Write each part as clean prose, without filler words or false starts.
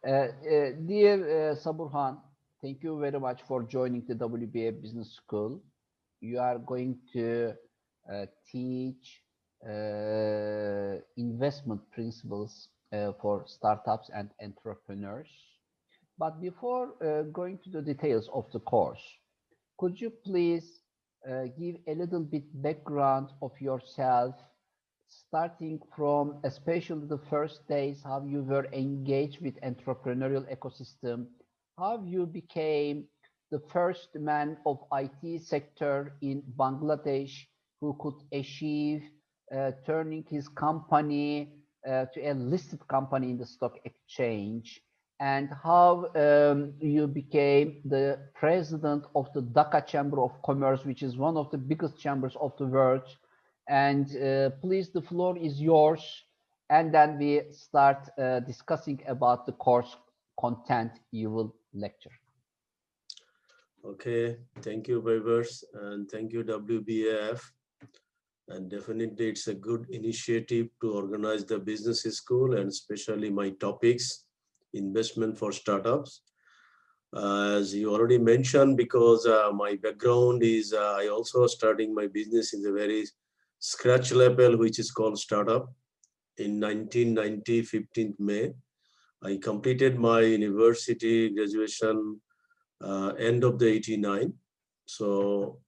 Dear Saburhan, thank you very much for joining the WBA Business School. You are going to teach investment principles for startups and entrepreneurs. But before going to the details of the course, could you please give a little bit background of yourself, starting from especially the first days, how you were engaged with entrepreneurial ecosystem, how you became the first man of IT sector in Bangladesh who could achieve turning his company to a listed company in the stock exchange, and how you became the president of the Dhaka Chamber of Commerce, which is one of the biggest chambers of the world. And please, the floor is yours. And then we start discussing about the course content you will lecture. Okay, thank you, Vivers, and thank you, WBAF. And definitely it's a good initiative to organize the business school, and especially my topics, investment for startups. As you already mentioned, because my background is, I also starting my business in the very scratch level, which is called startup. In 1990, 15th May, I completed my university graduation end of the 89. So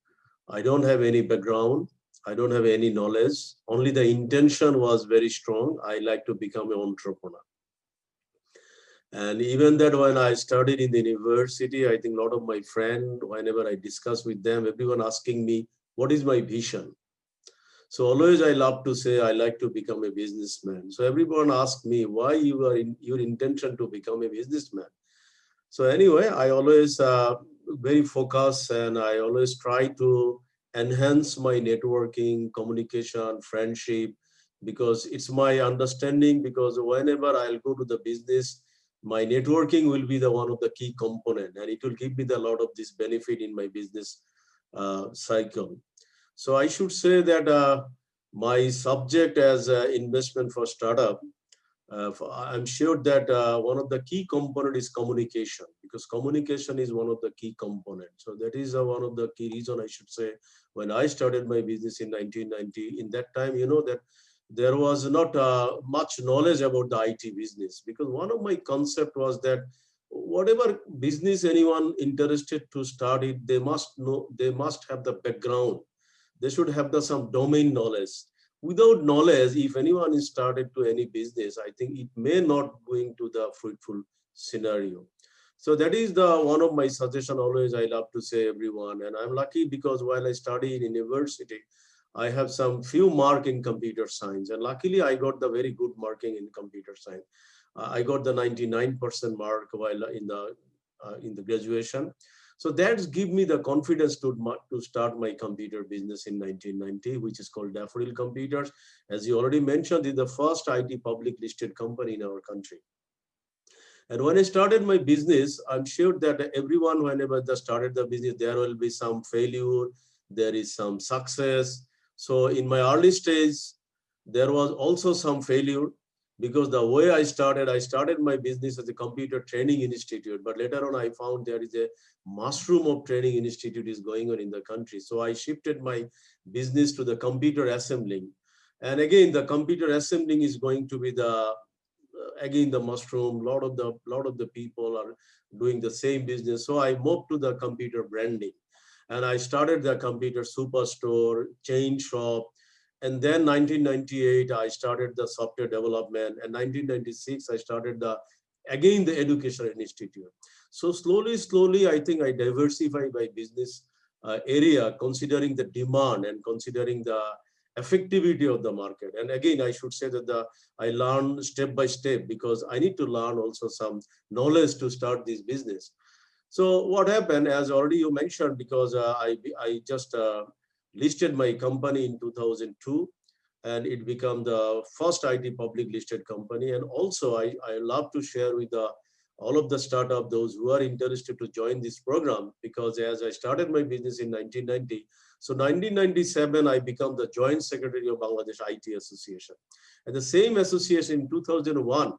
I don't have any background. I don't have any knowledge. Only the intention was very strong. I like to become an entrepreneur. And even that when I studied in the university, I think a lot of my friends, whenever I discuss with them, everyone asking me, what is my vision? So always I love to say, I like to become a businessman. So everyone asked me, why you are in your intention to become a businessman? So anyway, I always very focused, and I always try to enhance my networking, communication, friendship, because it's my understanding, because whenever I'll go to the business, my networking will be the one of the key component, and it will give me a lot of this benefit in my business cycle. So I should say that my subject as investment for startup, I'm sure that one of the key component is communication, because communication is one of the key components. So that is one of the key reason, I should say, when I started my business in 1990, in that time, you know, that there was not much knowledge about the IT business, because one of my concept was that whatever business anyone interested to start it, they must know, they must have the background. They should have the some domain knowledge. Without knowledge, if anyone is started to any business, I think it may not going to the fruitful scenario. So that is the one of my suggestion always I love to say everyone. And I'm lucky because while I study in university, I have some few mark in computer science, and luckily I got the very good marking in computer science. I got the 99% mark while in the graduation. So that's give me the confidence to start my computer business in 1990, which is called Daffodil Computers. As you already mentioned, it's the first IT public listed company in our country. And when I started my business, I'm sure that everyone, whenever they started the business, there will be some failure, there is some success. So in my early stage, there was also some failure, because the way I started my business as a computer training institute, but later on I found there is a mushroom of training institute is going on in the country. So I shifted my business to the computer assembling. And again, the computer assembling is going to be the again the mushroom. Lot of the people are doing the same business. So I moved to the computer branding, and I started the computer superstore, chain shop. And then 1998, I started the software development. And 1996, I started again the education institute. So slowly, I think I diversify my business area, considering the demand and considering the effectivity of the market. And again, I should say that I learn step by step, because I need to learn also some knowledge to start this business. So what happened, as already you mentioned, because I just listed my company in 2002, and it became the first IT public listed company. And also I love to share with all of the startup, those who are interested to join this program, because as I started my business in 1990, so 1997, I became the Joint Secretary of Bangladesh IT Association. And the same association in 2001,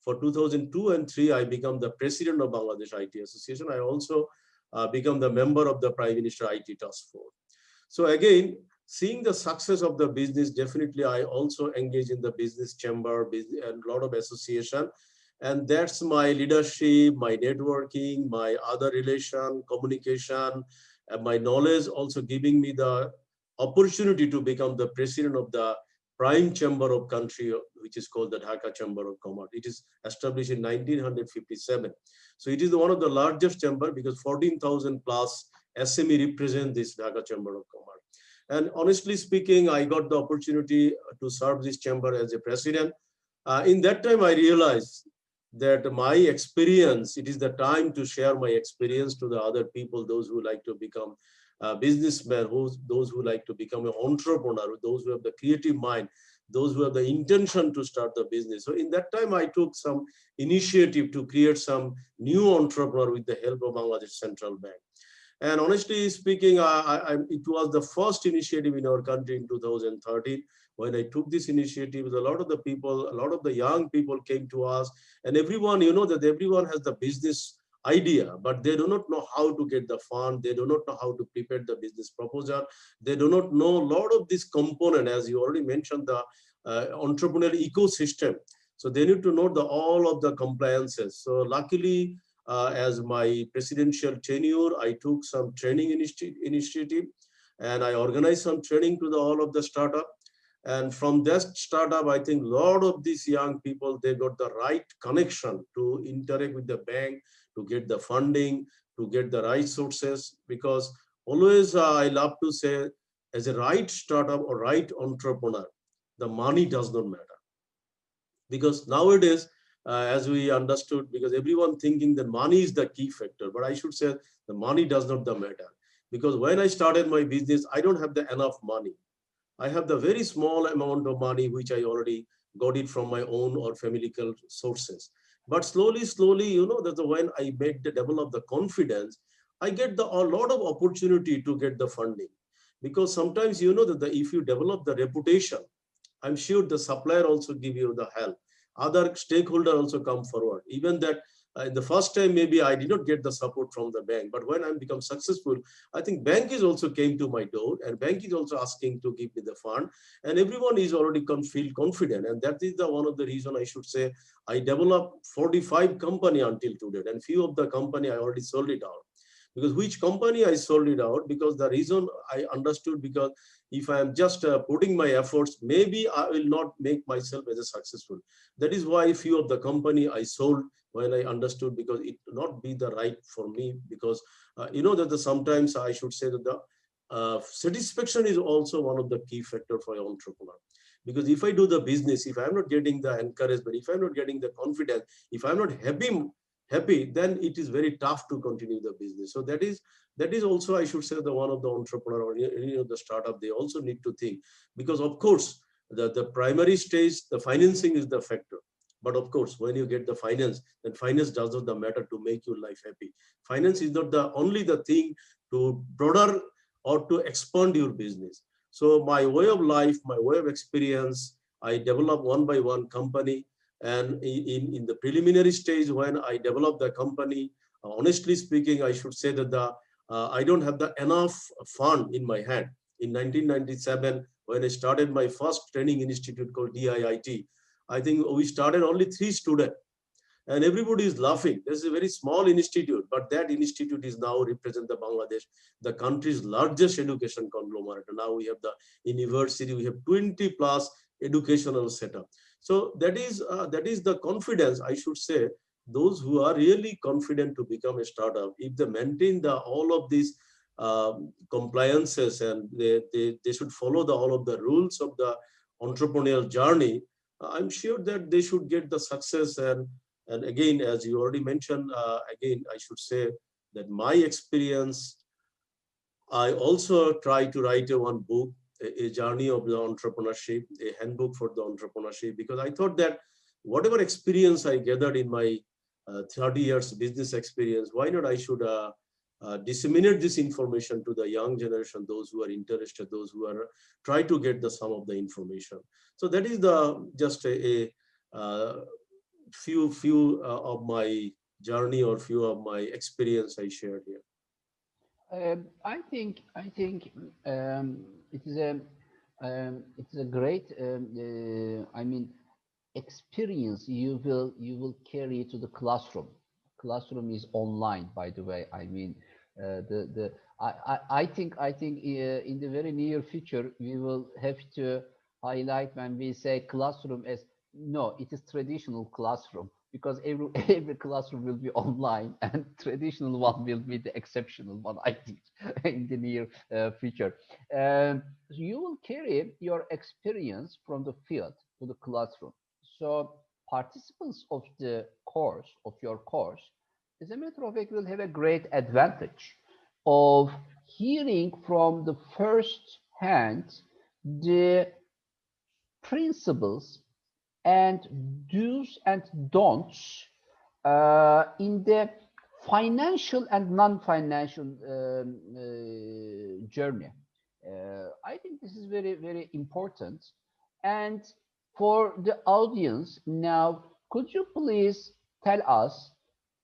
For 2002 and 3, I become the president of Bangladesh IT Association. I also become the member of the Prime Minister IT Task Force. So again, seeing the success of the business, definitely I also engage in the business chamber, and a lot of association. And that's my leadership, my networking, my other relation, communication, and my knowledge also giving me the opportunity to become the president of the prime chamber of country, which is called the Dhaka Chamber of Commerce. It is established in 1957. So it is one of the largest chamber because 14,000 plus SME represent this Dhaka Chamber of Commerce. And honestly speaking, I got the opportunity to serve this chamber as a president. In that time, I realized that my experience, it is the time to share my experience to the other people, those who like to become businessmen, those who like to become an entrepreneur, those who have the creative mind, those who have the intention to start the business. So in that time, I took some initiative to create some new entrepreneur with the help of Bangladesh Central Bank. And honestly speaking, it was the first initiative in our country in 2013. When I took this initiative, a lot of the people, a lot of the young people came to us, and everyone, you know, that everyone has the business idea, but they do not know how to get the fund. They do not know how to prepare the business proposal. They do not know a lot of this component, as you already mentioned, the entrepreneurial ecosystem. So they need to know all of the compliances. So luckily, as my presidential tenure, I took some training initiative, and I organized some training to all of the startup. And from that startup, I think a lot of these young people, they got the right connection to interact with the bank, to get the funding, to get the right sources. Because always I love to say, as a right startup or right entrepreneur, the money does not matter. Because nowadays, as we understood, because everyone thinking that money is the key factor, but I should say the money does not the matter. Because when I started my business, I don't have the enough money. I have the very small amount of money, which I already got it from my own or familial sources. But slowly, you know, that when I develop the confidence, I get a lot of opportunity to get the funding. Because sometimes, you know, that if you develop the reputation, I'm sure the supplier also give you the help. Other stakeholder also come forward. Even that the first time maybe I did not get the support from the bank, but when I become successful, I think bank is also came to my door, and bank is also asking to give me the fund, and everyone is already feel confident, and that is the one of the reason I should say I developed 45 company until today, and few of the company I already sold it out. Because which company I sold it out, because the reason I understood, because if I am just putting my efforts, maybe I will not make myself as a successful. That is why few of the company I sold when I understood, because it not be the right for me. Because you know that sometimes I should say that the satisfaction is also one of the key factor for an entrepreneur. Because if I do the business, if I'm not getting the encouragement, if I'm not getting the confidence, if I'm not happy, then it is very tough to continue the business. So that is also, I should say, the one of the entrepreneur or any of the startup, they also need to think. Because of course, the primary stage, the financing is the factor. But of course, when you get the finance, then finance does not matter to make your life happy. Finance is not the only the thing to broader or to expand your business. So my way of life, my way of experience, I develop one by one company. And in the preliminary stage, when I developed the company, honestly speaking, I should say that I don't have the enough fund in my hand. In 1997, when I started my first training institute called DIIT, I think we started only 3 students, and everybody is laughing. This is a very small institute, but that institute is now represent the Bangladesh, the country's largest education conglomerate. Now we have the university, we have 20 plus educational setup. So that is the confidence, I should say. Those who are really confident to become a startup, if they maintain all of these compliances, and they should follow all of the rules of the entrepreneurial journey, I'm sure that they should get the success. And again, as you already mentioned, again, I should say that my experience, I also try to write one book, a journey of the entrepreneurship, a handbook for the entrepreneurship, because I thought that whatever experience I gathered in my 30 years business experience, why not I should disseminate this information to the young generation, those who are interested, those who are try to get some of the information. So that is just of my journey or few of my experience I shared here. I think it is a great I mean experience you will carry to the classroom. Classroom is online, by the way. I mean, the I think in the very near future we will have to highlight when we say classroom as no, it is traditional classroom because every every classroom will be online and traditional one will be the exceptional one. I think in the near future, so you will carry your experience from the field to the classroom. So participants of the course, of your course, as a matter of fact, will have a great advantage of hearing from the first hand the principles and do's and don'ts in the financial and non-financial journey. I think this is very, very important. And for the audience now, could you please tell us,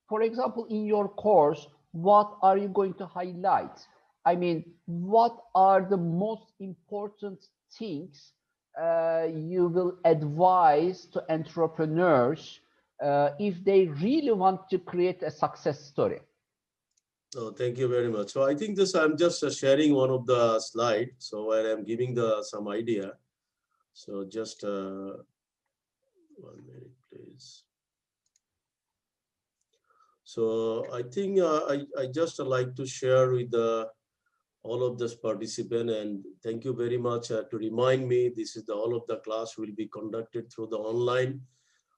for example, in your course, what are you going to highlight? I mean, what are the most important things you will advise to entrepreneurs if they really want to create a success story? Oh, thank you very much. So I think this, I'm just sharing one of the slide. So where I'm giving the some idea. So just 1 minute, please. So I think I just like to share with all of this participant, and thank you very much to remind me. This is the all of the class will be conducted through the online.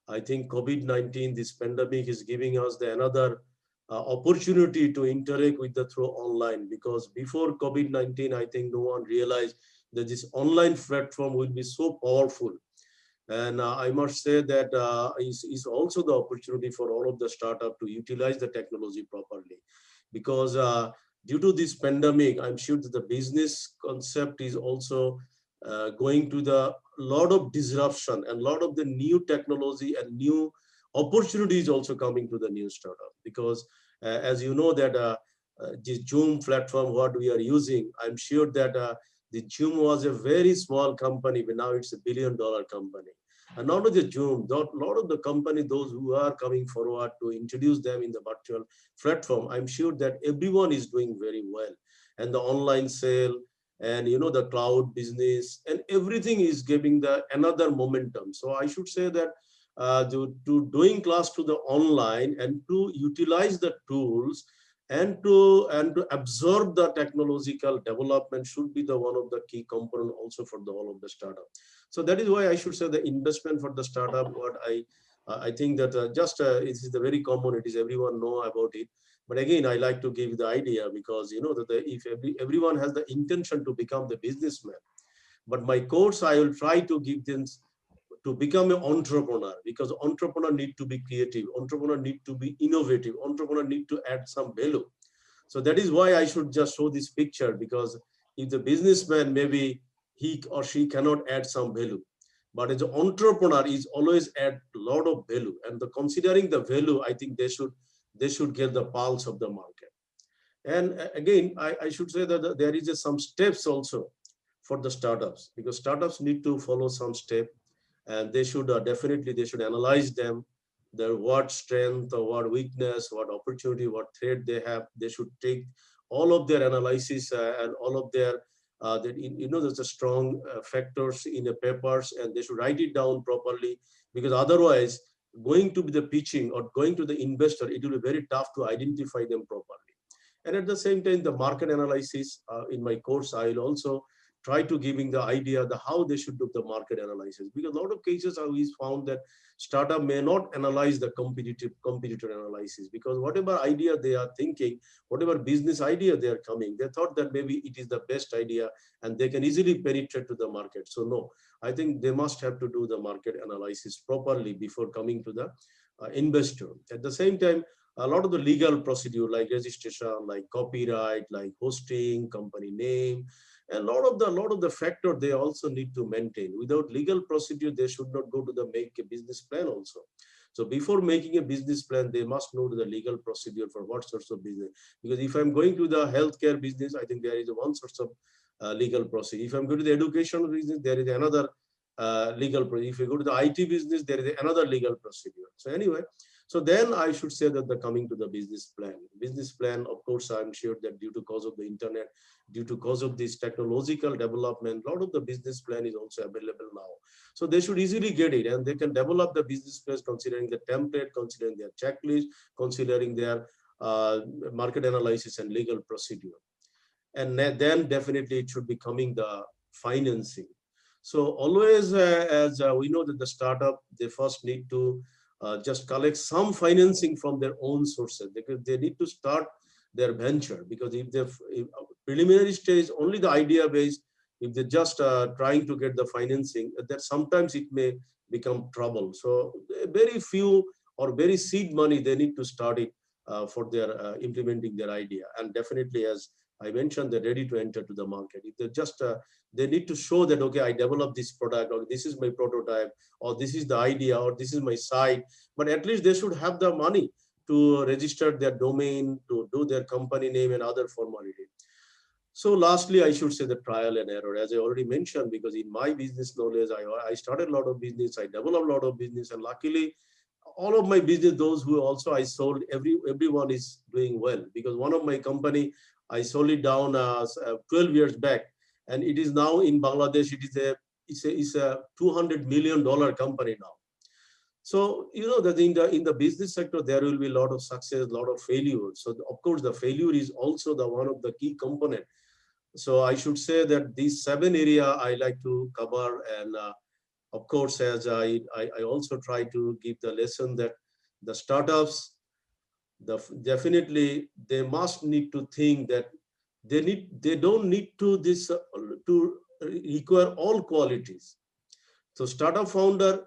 I think COVID-19, this pandemic is giving us the another opportunity to interact with the through online, because before COVID-19, I think no one realized that this online platform will be so powerful. And I must say that is also the opportunity for all of the startup to utilize the technology properly. Because due to this pandemic, I'm sure that the business concept is also going to the lot of disruption, and lot of the new technology and new opportunities also coming to the new startup. Because as you know that this Zoom platform, what we are using, I'm sure that the Zoom was a very small company, but now it's $1 billion company. And not only the Zoom, a lot of the company, those who are coming forward to introduce them in the virtual platform, I'm sure that everyone is doing very well. And the online sale, and you know, the cloud business, and everything is giving the another momentum. So I should say that to doing class to the online and to utilize the tools and to absorb the technological development should be the one of the key component also for the all of the startup. So that is why I should say the investment for the startup, what I think that it is the very common, it is everyone know about it. But again, I like to give the idea, because you know that if everyone has the intention to become the businessman, but my course I will try to give them to become an entrepreneur, because entrepreneur need to be creative, entrepreneur need to be innovative, entrepreneur need to add some value. So that is why I should just show this picture, because if the businessman, maybe he or she cannot add some value, but as an entrepreneur is always add a lot of value. And the considering the value, I think they should get the pulse of the market. And again, I should say that there is some steps also for the startups, because startups need to follow some step, and they should definitely they should analyze them, their what strength or what weakness, what opportunity, what threat they have. They should take all of their analysis and all of their there's a strong factors in the papers, and they should write it down properly, because otherwise going to be the pitching or going to the investor, it will be very tough to identify them properly. And at the same time, the market analysis in my course, I will also try to giving the idea the how they should do the market analysis, because a lot of cases we found that startup may not analyze the competitor analysis, because whatever idea they are thinking, whatever business idea they are coming, they thought that maybe it is the best idea and they can easily penetrate to the market. So no, I think they must have to do the market analysis properly before coming to the investor. At the same time, a lot of the legal procedure like registration, like copyright, like hosting, company name, and a lot of the factor they also need to maintain. Without legal procedure, they should not go to the make a business plan also. So before making a business plan, they must know the legal procedure for what sorts of business. Because if I'm going to the healthcare business, I think there is one source of legal procedure. If I'm going to the education business, there is another legal procedure. If you go to the IT business, there is another legal procedure. So anyway, so then I should say that the coming to the business plan. Business plan, of course, I'm sure that due to cause of the internet, due to cause of this technological development, a lot of the business plan is also available now. So they should easily get it, and they can develop the business plan considering the template, considering their checklist, considering their market analysis and legal procedure. And then definitely it should be coming the financing. So always, as we know that the startup, they first need to just collect some financing from their own sources, because they need to start their venture. Because if preliminary stage, only the idea based, if they're just trying to get the financing, that sometimes it may become trouble. So very few or very seed money, they need to start it for their implementing their idea. And definitely, as I mentioned, they're ready to enter to the market. If they just they need to show that, okay, I developed this product, or this is my prototype, or this is the idea, or this is my site. But at least they should have the money to register their domain, to do their company name and other formality. So lastly, I should say the trial and error, as I already mentioned, because in my business knowledge, I started a lot of business, I developed a lot of business, and luckily, all of my business, those who also I sold, everyone is doing well. Because one of my company, I sold it down 12 years back, and it is now in Bangladesh. It's a $200 million company now. So you know that in the business sector there will be a lot of success, a lot of failure. So of course the failure is also the one of the key component. So I should say that these 7 area I like to cover, and of course, as I also try to give the lesson that the startups, definitely they must need to think that they don't need to to require all qualities. So startup founder,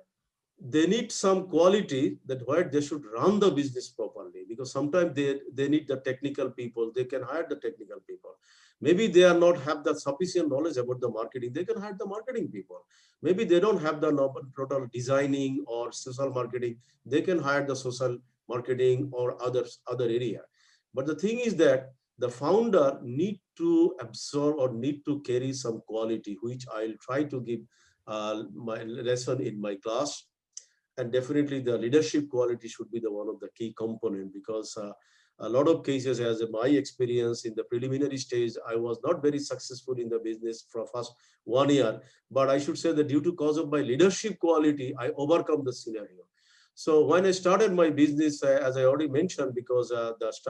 they need some quality that where they should run the business properly, because sometimes they need the technical people. They can hire the technical people. Maybe they are not have the sufficient knowledge about the marketing. They can hire the marketing people. Maybe they don't have the total designing or social marketing. They can hire the social marketing or other area. But the thing is that the founder need to absorb or need to carry some quality, which I'll try to give my lesson in my class. And definitely the leadership quality should be the one of the key component, because a lot of cases, as in my experience in the preliminary stage, I was not very successful in the business for first 1 year, but I should say that due to cause of my leadership quality, I overcome the scenario. So when I started my business, as I already mentioned, because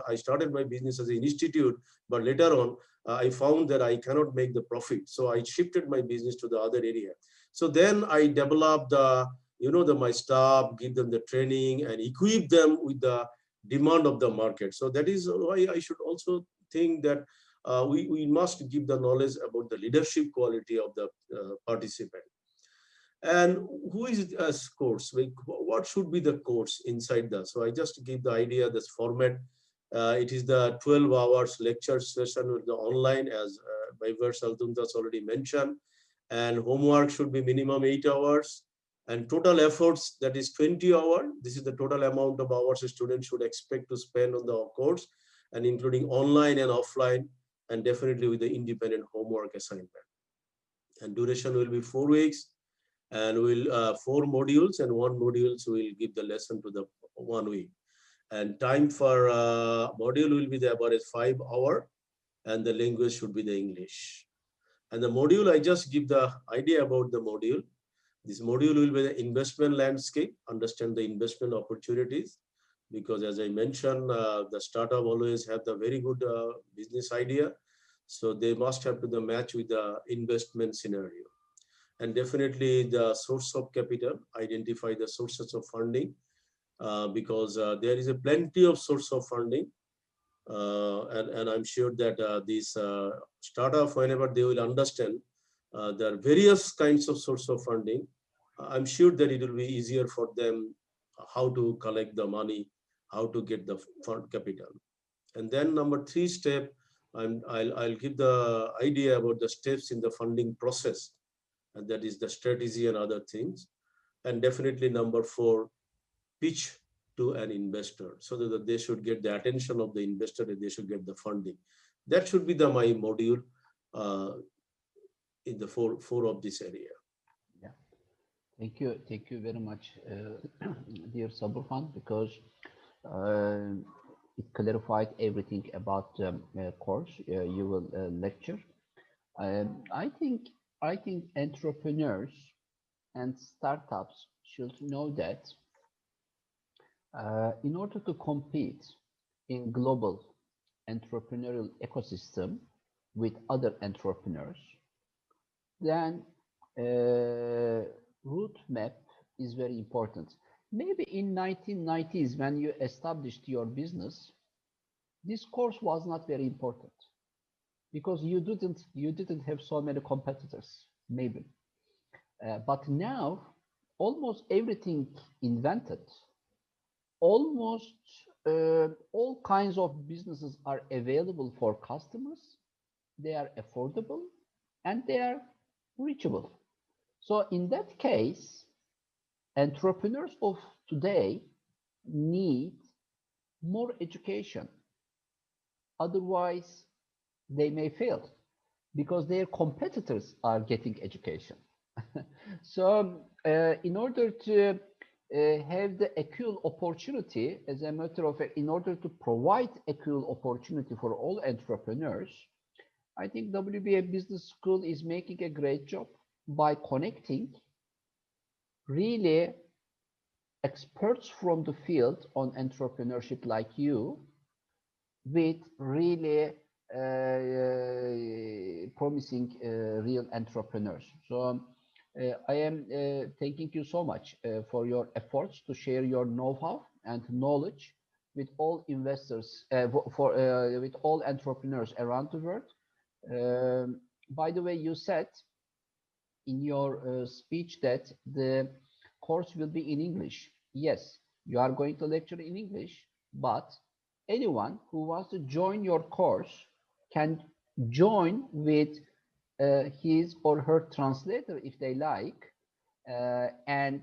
I started my business as an institute, but later on I found that I cannot make the profit. So I shifted my business to the other area. So then I developed the my staff, give them the training and equip them with the demand of the market. So that is why I should also think that we must give the knowledge about the leadership quality of the participant. And who is a course? Like, what should be the course inside that? So I just give the idea, this format. It is the 12 hours lecture session with the online, as Viver Saltundas already mentioned. And homework should be minimum 8 hours. And total efforts, that is 20 hours. This is the total amount of hours a student should expect to spend on the course, and including online and offline, and definitely with the independent homework assignment. And duration will be 4 weeks, and we'll 4 modules, and 1 modules will give the lesson to the 1 week. And time for module will be the about 5 hours, and the language should be the English. And the module, I just give the idea about the module. This module will be the investment landscape, understand the investment opportunities, because as I mentioned, the startup always have the very good business idea. So they must have to the match with the investment scenario. And definitely the source of capital, identify the sources of funding, because there is a plenty of source of funding. And I'm sure that these startup, whenever they will understand there are various kinds of source of funding, I'm sure that it will be easier for them how to collect the money, how to get the fund capital. And then number 3 step, I'll give the idea about the steps in the funding process, and that is the strategy and other things. And definitely number 4, pitch to an investor so that they should get the attention of the investor and they should get the funding. That should be my module uh, in the four of this area. Yeah. Thank you very much, dear Saburhan, because uh, it clarified everything about the course you will lecture. I think entrepreneurs and startups should know that in order to compete in global entrepreneurial ecosystem with other entrepreneurs, then route map is very important. Maybe in 1990s, when you established your business, this course was not very important because you didn't have so many competitors, maybe. But now, almost everything invented, almost all kinds of businesses are available for customers. They are affordable and they are reachable. So in that case, entrepreneurs of today need more education. Otherwise, they may fail because their competitors are getting education. So in order to have the equal opportunity, as a matter of fact, in order to provide equal opportunity for all entrepreneurs, I think WBA Business School is making a great job by connecting really experts from the field on entrepreneurship like you with really promising real entrepreneurs. So I am thanking you so much for your efforts to share your know-how and knowledge with all investors, with all entrepreneurs around the world. By the way, you said in your speech that the course will be in English. Yes, you are going to lecture in English, but anyone who wants to join your course can join with his or her translator if they like, and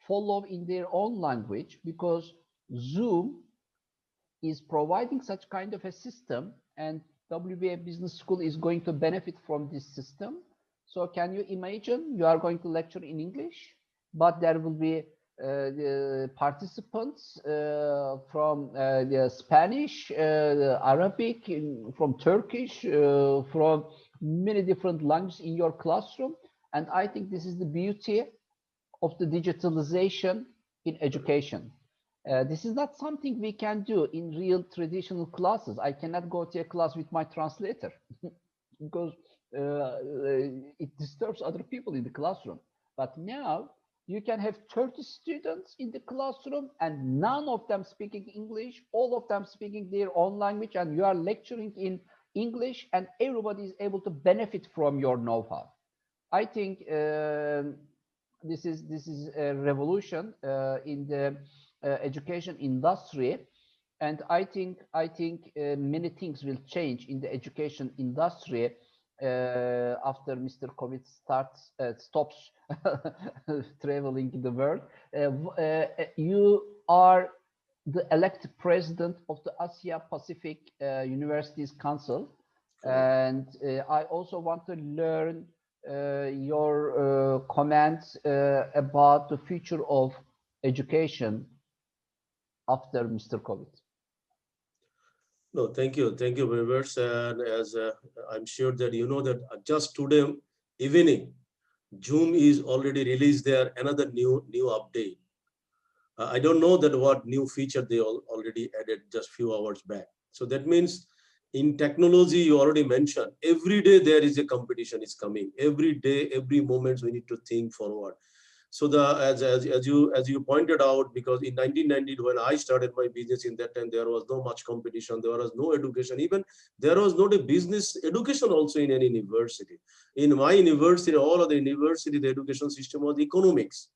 follow in their own language, because Zoom is providing such kind of a system, and WBA Business School is going to benefit from this system. So can you imagine you are going to lecture in English, but there will be the participants from the Spanish, the Arabic, from Turkish, from many different languages in your classroom. And I think this is the beauty of the digitalization in education. This is not something we can do in real traditional classes. I cannot go to a class with my translator because it disturbs other people in the classroom. But now you can have 30 students in the classroom and none of them speaking English, all of them speaking their own language, and you are lecturing in English and everybody is able to benefit from your know-how. I think this is a revolution in the education industry, and I think many things will change in the education industry after Mr. COVID stops traveling the world. You are the elected president of the Asia Pacific Universities Council, and I also want to learn your comments about the future of education after Mr. COVID. No, thank you very much. And as I'm sure that you know that just today evening, Zoom is already released there another new update. I don't know that what new feature they already added just few hours back. So that means in technology, you already mentioned, every day there is a competition is coming. Every day, every moment we need to think forward. So as you pointed out, because in 1990 when I started my business, in that time there was no much competition, there was no education, even there was not a business education also in any university. In my university, all of the university, the education system was economics,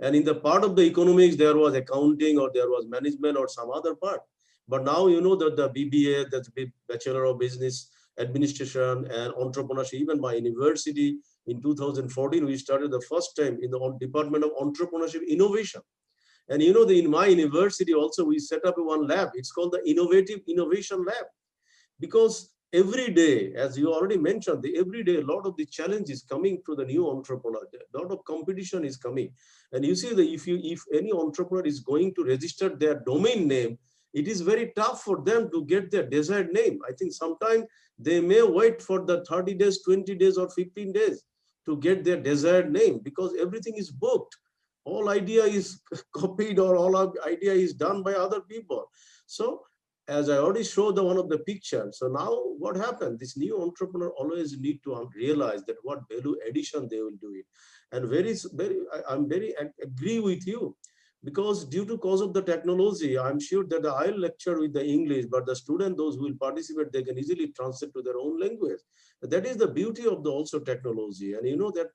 and in the part of the economics there was accounting or there was management or some other part. But now you know that the BBA, that's Bachelor of Business Administration and Entrepreneurship, even my university in 2014, we started the first time in the Department of Entrepreneurship Innovation. And you know, in my university also, we set up one lab. It's called the Innovation Lab. Because every day, as you already mentioned, every day a lot of the challenge is coming to the new entrepreneur. A lot of competition is coming, and you see that if any entrepreneur is going to register their domain name, it is very tough for them to get their desired name. I think sometimes they may wait for the 30 days, 20 days, or 15 days to get their desired name, because everything is booked. All idea is copied, or all idea is done by other people. So as I already showed the one of the pictures, so now what happened? This new entrepreneur always need to realize that what value addition they will do it. And I'm very agree with you, because due to cause of the technology, I'm sure that I'll lecture with the English, but the student, those who will participate, they can easily translate to their own language. That is the beauty of the also technology. And you know that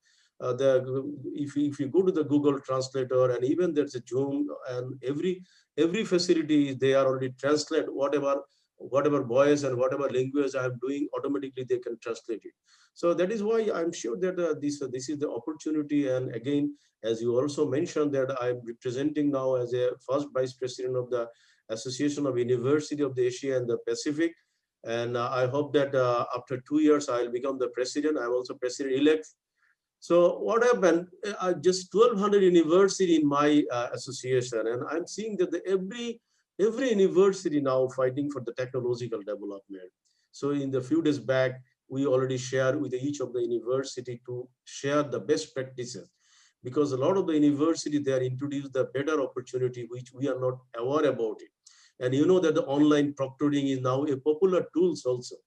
if you go to the Google Translator, and even there's a Zoom, and every facility they are already translate whatever voice and whatever language I'm doing, automatically they can translate it. So that is why I'm sure that this is the opportunity. And again, as you also mentioned, that I'm representing now as a first vice president of the Association of University of the Asia and the Pacific. And I hope that after 2 years, I'll become the president. I'm also president-elect. So what happened? Just 1,200 university in my association, and I'm seeing that every university now fighting for the technological development. So in the few days back, we already shared with each of the university to share the best practices, because a lot of the university, they are introduced the better opportunity which we are not aware about it. And you know that the online proctoring is now a popular tools also.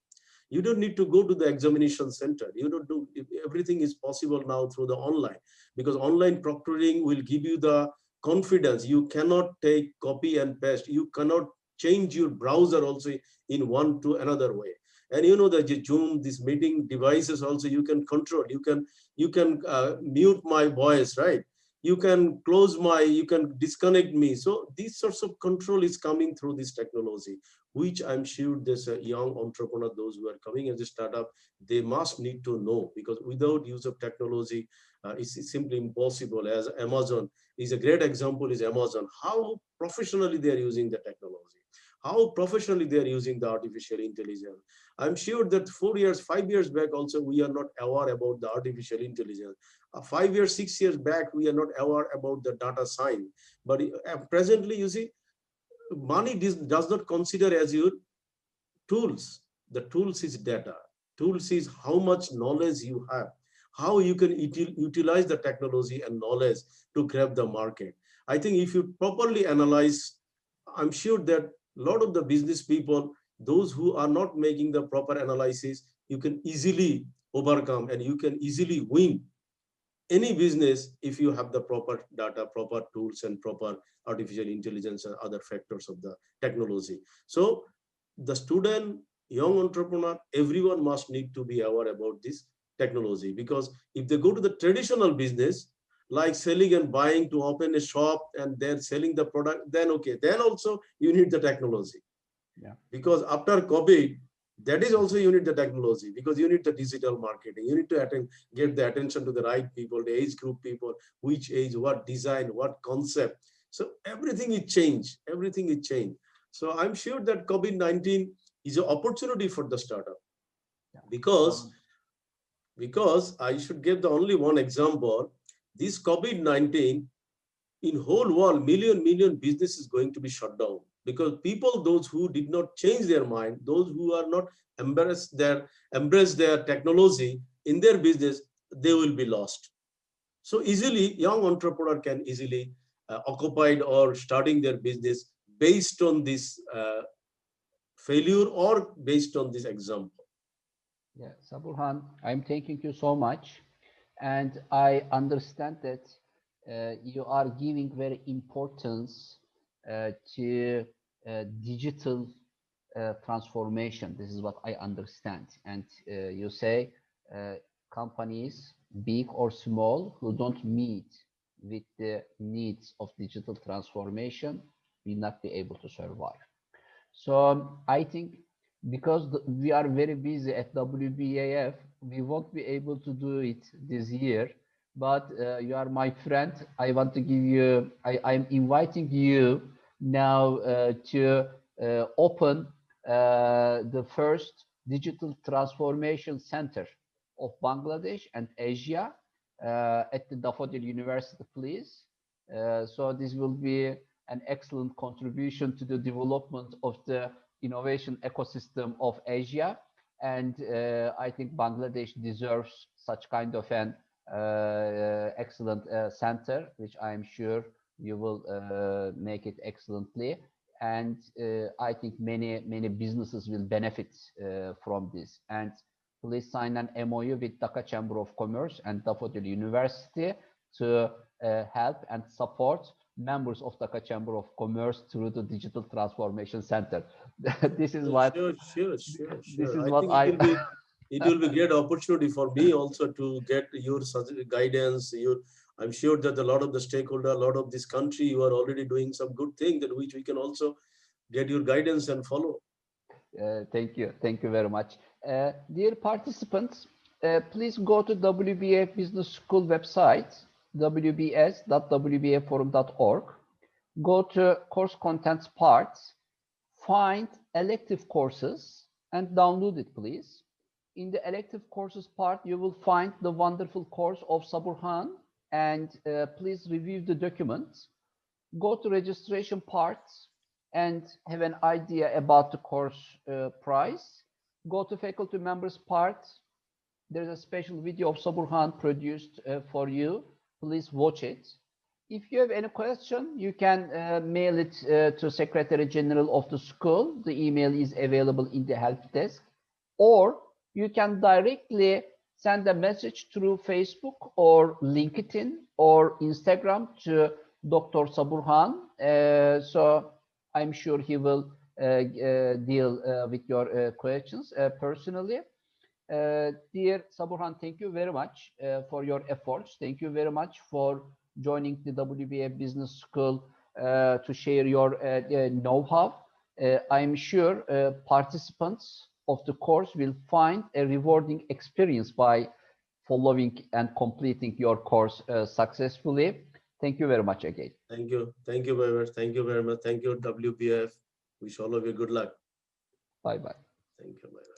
You don't need to go to the examination center. You don't do, everything is possible now through the online, because online proctoring will give you the confidence. You cannot take copy and paste. You cannot change your browser also in one to another way. And you know that Zoom, this meeting devices also you can control. You can mute my voice, right? You can you can disconnect me. So these sorts of control is coming through this technology, which I'm sure this young entrepreneur, those who are coming as a startup, they must need to know, because without use of technology, it's simply impossible. As Amazon is a great example, is Amazon, how professionally they are using the technology, how professionally they are using the artificial intelligence. I'm sure that 4 years, 5 years back also, we are not aware about the artificial intelligence. 5 years, 6 years back, we are not aware about the data science. But presently, you see, money does not consider as your tools. The tools is data. Tools is how much knowledge you have, how you can utilize the technology and knowledge to grab the market. I think if you properly analyze, I'm sure that a lot of the business people, those who are not making the proper analysis, you can easily overcome and you can easily win any business if you have the proper data, proper tools, and proper artificial intelligence and other factors of the technology. So the student, young entrepreneur, everyone must need to be aware about this technology, because if they go to the traditional business, like selling and buying, to open a shop and then selling the product, then okay, then also you need the technology. Yeah. Because after COVID, that is also you need the technology, because you need the digital marketing. You need to get the attention to the right people, the age group people, which age, what design, what concept. So everything is changed. Everything is changed. So I'm sure that COVID-19 is an opportunity for the startup, Yeah. because I should give the only one example. This COVID-19, in whole world, million business is going to be shut down, because people, those who did not change their mind, those who are not embrace their technology in their business, they will be lost. So easily, young entrepreneur can easily occupied or starting their business based on this failure or based on this example. Yeah, Saburhan, I'm thanking you so much. And I understand that you are giving very importance to digital transformation. This is what I understand. And you say companies, big or small, who don't meet with the needs of digital transformation will not be able to survive. So I think because we are very busy at WBAF, we won't be able to do it this year. but you are my friend. I want to give you, I'm inviting you now to open the first digital transformation center of Bangladesh and Asia at the Daffodil University, please. So this will be an excellent contribution to the development of the innovation ecosystem of Asia. And I think Bangladesh deserves such kind of an excellent center, which I am sure you will make it excellently. And I think many businesses will benefit from this. And please sign an MOU with Dhaka Chamber of Commerce and Daffodil University to help and support members of Dhaka Chamber of Commerce through the Digital Transformation Center. This is what this is I what think I it will be great opportunity for me also to get your guidance. I'm sure that a lot of the stakeholder, a lot of this country, you are already doing some good thing that which we can also get your guidance and follow. Thank you very much. Dear participants, please go to WBAF Business School website, wbs.wbaforum.org. Go to course contents parts, find elective courses and download it, please. In the elective courses part, you will find the wonderful course of Saburhan, and please review the documents. Go to registration parts and have an idea about the course price. Go to faculty members part. There's a special video of Saburhan produced for you. Please watch it. If you have any question, you can mail it to Secretary General of the school. The email is available in the help desk. Or you can directly send a message through Facebook or LinkedIn or Instagram to Dr. Saburhan. So I'm sure he will deal with your questions personally. Dear Saburhan, thank you very much for your efforts. Thank you very much for joining the WBA Business School to share your know-how. I'm sure participants of the course will find a rewarding experience by following and completing your course successfully. Thank you very much again. Thank you. Thank you very much. Thank you very much. Thank you, WBF. Wish all of you good luck. Bye-bye. Thank you. Bye-bye.